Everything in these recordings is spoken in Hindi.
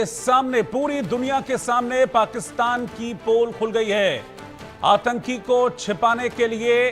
सामने पूरी दुनिया के सामने पाकिस्तान की पोल खुल गई है। आतंकी को छिपाने के लिए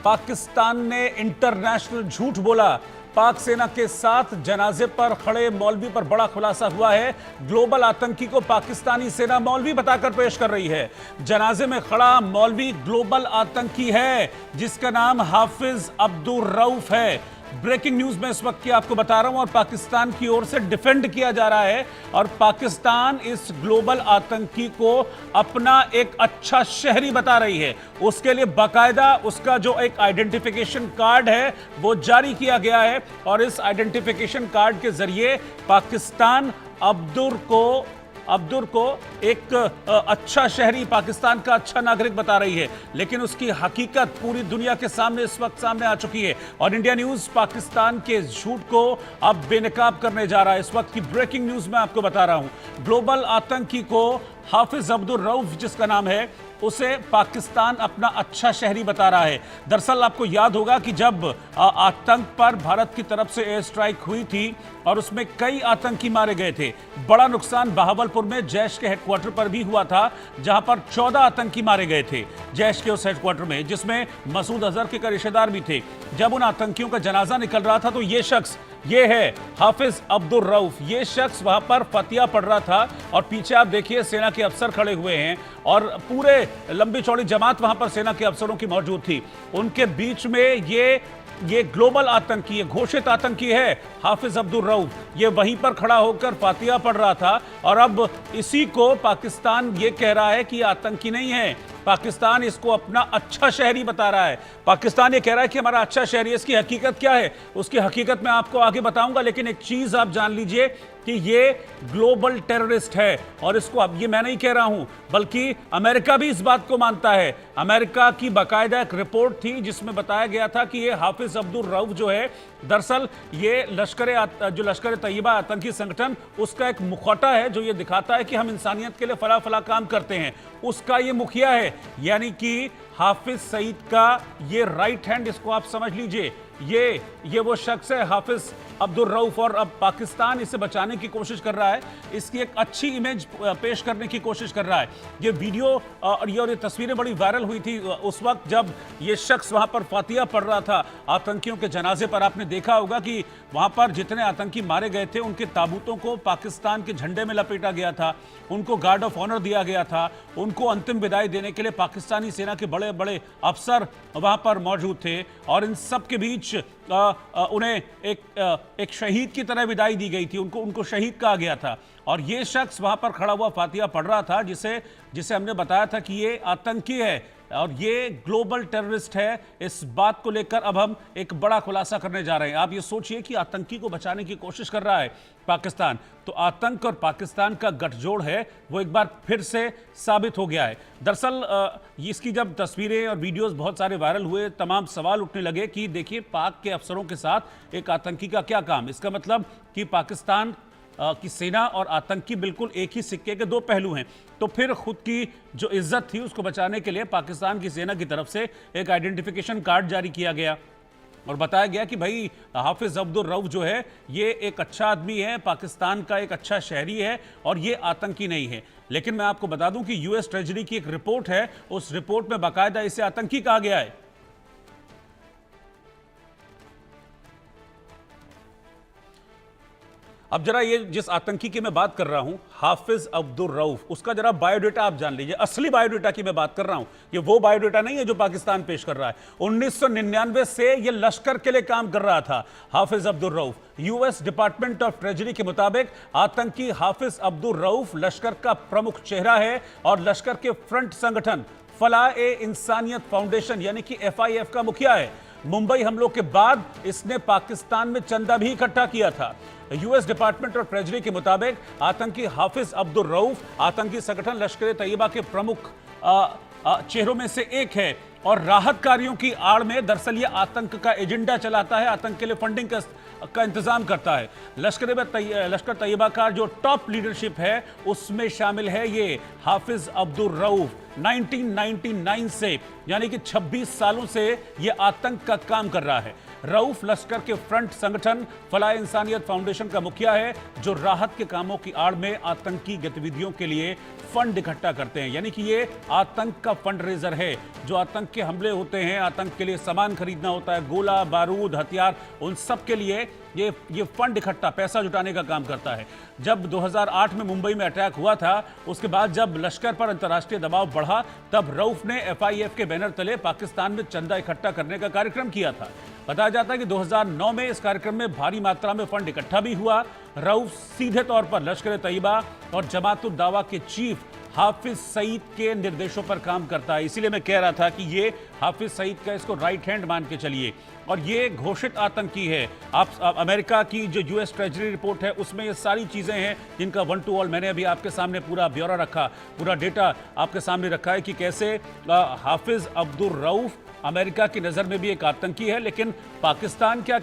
पाकिस्तान ने इंटरनेशनल झूठ बोला। पाक सेना के साथ जनाजे पर खड़े मौलवी पर बड़ा खुलासा हुआ है। ग्लोबल आतंकी को पाकिस्तानी सेना मौलवी बताकर पेश कर रही है। जनाजे में खड़ा मौलवी ग्लोबल आतंकी है जिसका नाम हाफिज अब्दुर रऊफ है। ब्रेकिंग न्यूज में इस वक्त की आपको बता रहा हूं और पाकिस्तान की ओर से डिफेंड किया जा रहा है और पाकिस्तान इस ग्लोबल आतंकी को अपना एक अच्छा शहरी बता रही है। उसके लिए बाकायदा उसका जो एक आइडेंटिफिकेशन कार्ड है वो जारी किया गया है और इस आइडेंटिफिकेशन कार्ड के जरिए पाकिस्तान अब्दुर को एक अच्छा शहरी, पाकिस्तान का अच्छा नागरिक बता रही है। लेकिन उसकी हकीकत पूरी दुनिया के सामने इस वक्त सामने आ चुकी है और इंडिया न्यूज पाकिस्तान के झूठ को अब बेनकाब करने जा रहा है। इस वक्त की ब्रेकिंग न्यूज में आपको बता रहा हूं, ग्लोबल आतंकी को हाफिज अब्दुर रऊफ जिसका नाम है, उसे पाकिस्तान अपना अच्छा शहरी बता रहा है। दरअसल आपको याद होगा कि जब आतंक पर भारत की तरफ से एयर स्ट्राइक हुई थी और उसमें कई आतंकी मारे गए थे। बड़ा नुकसान बहावलपुर में जैश के हेडक्वार्टर पर भी हुआ था जहां पर 14 आतंकी मारे गए थे जैश के उस हेडक्वार्टर में, जिसमें मसूद अजहर के रिश्तेदार भी थे। जब उन आतंकियों का जनाजा निकल रहा था तो ये शख्स, ये है हाफिज अब्दुर रऊफ, ये शख्स वहां पर फतिया पढ़ रहा था और पीछे आप देखिए सेना के अफसर खड़े हुए हैं और पूरे लंबी चौड़ी जमात वहां पर सेना के अफसरों की मौजूद थी। उनके बीच में ये ग्लोबल आतंकी, ये घोषित आतंकी है हाफिज अब्दुर रऊफ। ये वहीं पर खड़ा होकर फातिहा पढ़ रहा था और अब इसी को पाकिस्तान ये कह रहा है कि आतंकी नहीं है। पाकिस्तान इसको अपना अच्छा शहरी बता रहा है। पाकिस्तान ये कह रहा है कि हमारा अच्छा शहरी है। इसकी हकीकत क्या है, उसकी हकीकत मैं आपको आगे बताऊंगा, लेकिन एक चीज आप जान लीजिए कि ये ग्लोबल टेररिस्ट है और इसको, अब ये मैं नहीं कह रहा हूं बल्कि अमेरिका भी इस बात को मानता है। अमेरिका की बाकायदा एक रिपोर्ट थी जिसमें बताया गया था कि ये हाफिज अब्दुर रऊफ जो है, दरअसल ये लश्कर तैयबा आतंकी संगठन, उसका एक मुखौटा है जो ये दिखाता है कि हम इंसानियत के लिए फला फला काम करते हैं। उसका ये मुखिया है, यानी कि हाफिज सईद का ये राइट हैंड, इसको आप समझ लीजिए। ये वो शख्स है हाफिज अब्दुर रऊफ और अब पाकिस्तान इसे बचाने की कोशिश कर रहा है, इसकी एक अच्छी इमेज पेश करने की कोशिश कर रहा है। ये वीडियो और ये तस्वीरें बड़ी वायरल हुई थी उस वक्त जब ये शख्स वहां पर फातिहा पढ़ रहा था आतंकियों के जनाजे पर। आपने देखा होगा कि वहां पर जितने आतंकी मारे गए थे उनके ताबूतों को पाकिस्तान के झंडे में लपेटा गया था, उनको गार्ड ऑफ ऑनर दिया गया था, उनको अंतिम विदाई देने के लिए पाकिस्तानी सेना के बड़े बड़े अफसर वहां पर मौजूद थे और इन सब के बीच उन्हें एक शहीद की तरह विदाई दी गई थी, उनको शहीद कहा गया था। और ये शख्स वहां पर खड़ा हुआ फातिहा पढ़ रहा था जिसे हमने बताया था कि ये आतंकी है और ये ग्लोबल टेररिस्ट है। इस बात को लेकर अब हम एक बड़ा खुलासा करने जा रहे हैं। आप ये सोचिए कि आतंकी को बचाने की कोशिश कर रहा है पाकिस्तान, तो आतंक और पाकिस्तान का गठजोड़ है वो एक बार फिर से साबित हो गया है। दरअसल इसकी जब तस्वीरें और वीडियोस बहुत सारे वायरल हुए, तमाम सवाल उठने लगे कि देखिए पाक के अफसरों के साथ एक आतंकी का क्या काम। इसका मतलब कि पाकिस्तान की सेना और आतंकी बिल्कुल एक ही सिक्के के दो पहलू हैं। तो फिर खुद की जो इज्जत थी उसको बचाने के लिए पाकिस्तान की सेना की तरफ से एक आइडेंटिफिकेशन कार्ड जारी किया गया और बताया गया कि भाई हाफिज अब्दुर रऊफ जो है ये एक अच्छा आदमी है, पाकिस्तान का एक अच्छा शहरी है और ये आतंकी नहीं है। लेकिन मैं आपको बता दूं कि यूएस ट्रेजरी की एक रिपोर्ट है, उस रिपोर्ट में बाकायदा इसे आतंकी कहा गया है। अब जरा ये जिस आतंकी की मैं बात कर रहा हूं हाफिज अब्दुर रऊफ, उसका जरा बायोडेटा आप जान लीजिए। असली बायोडेटा की मैं बात कर रहा हूं, ये वो बायोडेटा नहीं है जो पाकिस्तान पेश कर रहा है। 1999 से ये लश्कर के लिए काम कर रहा था Hafiz Abdur Rauf. US department of treasury के मुताबिक आतंकी हाफिज अब्दुर रऊफ लश्कर का प्रमुख चेहरा है और लश्कर के फ्रंट संगठन फलाह-ए-इंसानियत फाउंडेशन यानी कि FIF का मुखिया है। मुंबई हमलों के बाद इसने पाकिस्तान में चंदा भी इकट्ठा किया था। यूएस डिपार्टमेंट ऑफ ट्रेजरी के मुताबिक आतंकी हाफिज अब्दुर रऊफ आतंकी संगठन लश्कर तैयबा के प्रमुख चेहरों में से एक है और राहत कार्यों की आड़ में दरअसल ये आतंक का एजेंडा चलाता है, आतंक के लिए फंडिंग का इंतजाम करता है। लश्कर तैयबा का जो टॉप लीडरशिप है उसमें शामिल है ये हाफिज अब्दुर रऊफ। 1999 से यानी कि 26 सालों से ये आतंक का काम कर रहा है। रऊफ लश्कर के फ्रंट संगठन फलाह इंसानियत फाउंडेशन का मुखिया है, जो राहत के कामों की आड़ में आतंकी गतिविधियों के लिए फंड इकट्ठा करते हैं। यानी कि ये आतंक का फंड रेजर है। जो आतंक के हमले होते हैं, आतंक के लिए सामान खरीदना होता है, गोला बारूद हथियार, उन सब के लिए ये फंड इकट्ठा पैसा जुटाने का काम करता है। जब 2008 में मुंबई में अटैक हुआ था, उसके बाद जब लश्कर पर अंतर्राष्ट्रीय दबाव बढ़ा, तब रऊफ ने FIF के बैनर तले पाकिस्तान में चंदा इकट्ठा करने का कार्यक्रम किया था। बताया जाता है कि 2009 में इस कार्यक्रम में भारी मात्रा में फंड इकट्ठा भी हुआ। रऊफ सीधे तौर पर लश्कर तैयबा और जमातुद दावा के चीफ हाफिज सईद के निर्देशों पर काम करता है। इसीलिए मैं कह रहा था कि ये हाफिज सईद का इसको राइट हैंड मान के चलिए, और ये घोषित आतंकी है। आप अमेरिका की जो US ट्रेजरी रिपोर्ट है, उसमें ये सारी चीजें हैं जिनका वन टू ऑल मैंने अभी आपके सामने पूरा ब्यौरा रखा, पूरा डेटा आपके सामने रखा है कि कैसे हाफिज अब्दुल रऊफ अमेरिका की नजर में भी एक आतंकी है। लेकिन पाकिस्तान क्या